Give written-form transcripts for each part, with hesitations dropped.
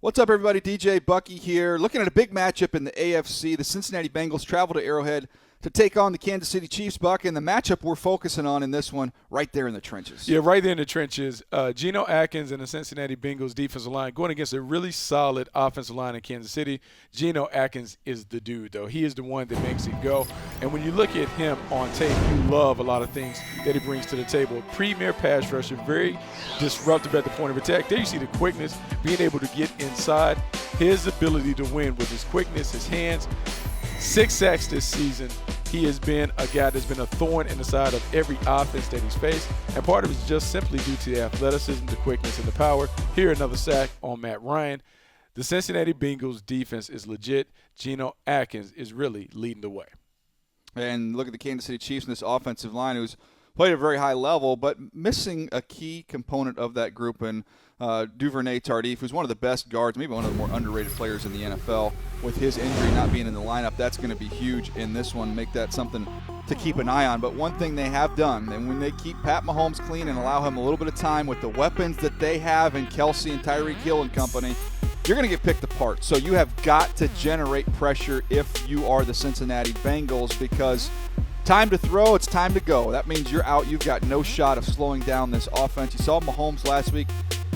What's up, everybody? DJ Bucky here. Looking at a big matchup in the AFC. The Cincinnati Bengals travel to Arrowhead to take on the Kansas City Chiefs, Buck. And the matchup we're focusing on in this one, right there in the trenches. Yeah, right there in the trenches. Geno Atkins and the Cincinnati Bengals defensive line going against a really solid offensive line in Kansas City. Geno Atkins is the dude, though. He is the one that makes it go. And when you look at him on tape, you love a lot of things that he brings to the table. Premier pass rusher, very disruptive at the point of attack. There you see the quickness, being able to get inside. His ability to win with his quickness, his hands. 6 sacks this season. He has been a guy that's been a thorn in the side of every offense that he's faced, and part of it is just simply due to the athleticism, the quickness, and the power. Here, another sack on Matt Ryan. The Cincinnati Bengals defense is legit. Geno Atkins is really leading the way. And look at the Kansas City Chiefs in this offensive line, who's played at a very high level, but missing a key component of that group in Duvernay Tardif, who's one of the best guards, maybe one of the more underrated players in the NFL. With his injury not being in the lineup, that's going to be huge in this one. Make that something to keep an eye on. But one thing they have done, and when they keep Pat Mahomes clean and allow him a little bit of time with the weapons that they have in Kelsey and Tyreek Hill and company, you're going to get picked apart. So you have got to generate pressure if you are the Cincinnati Bengals, because time to throw, it's time to go. That means you're out. You've got no shot of slowing down this offense. You saw Mahomes last week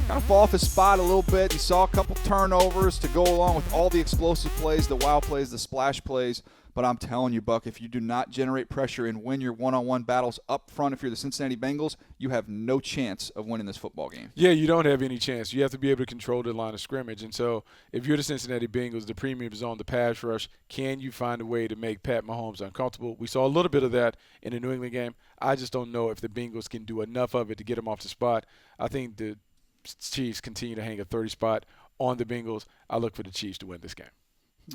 kind of fall off his spot a little bit. You saw a couple turnovers to go along with all the explosive plays, the wow plays, the splash plays. But I'm telling you, Buck, if you do not generate pressure and win your one-on-one battles up front, if you're the Cincinnati Bengals, you have no chance of winning this football game. Yeah, you don't have any chance. You have to be able to control the line of scrimmage. And so if you're the Cincinnati Bengals, the premium is on the pass rush. Can you find a way to make Pat Mahomes uncomfortable? We saw a little bit of that in the New England game. I just don't know if the Bengals can do enough of it to get him off the spot. I think the Chiefs continue to hang a 30 spot on the Bengals. I look for the Chiefs to win this game.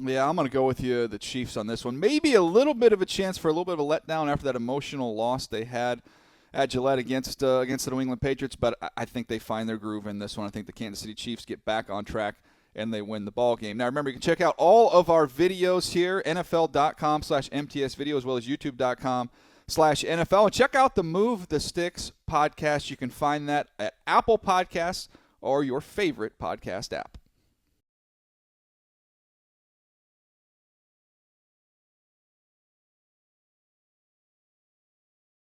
Yeah, I'm going to go with you, the Chiefs, on this one. Maybe a little bit of a chance for a little bit of a letdown after that emotional loss they had at Gillette against the New England Patriots, but I think they find their groove in this one. I think the Kansas City Chiefs get back on track and they win the ball game. Now, remember, you can check out all of our videos here, NFL.com/MTS video, as well as YouTube.com/NFL. And check out the Move the Sticks podcast. You can find that at Apple Podcasts or your favorite podcast app.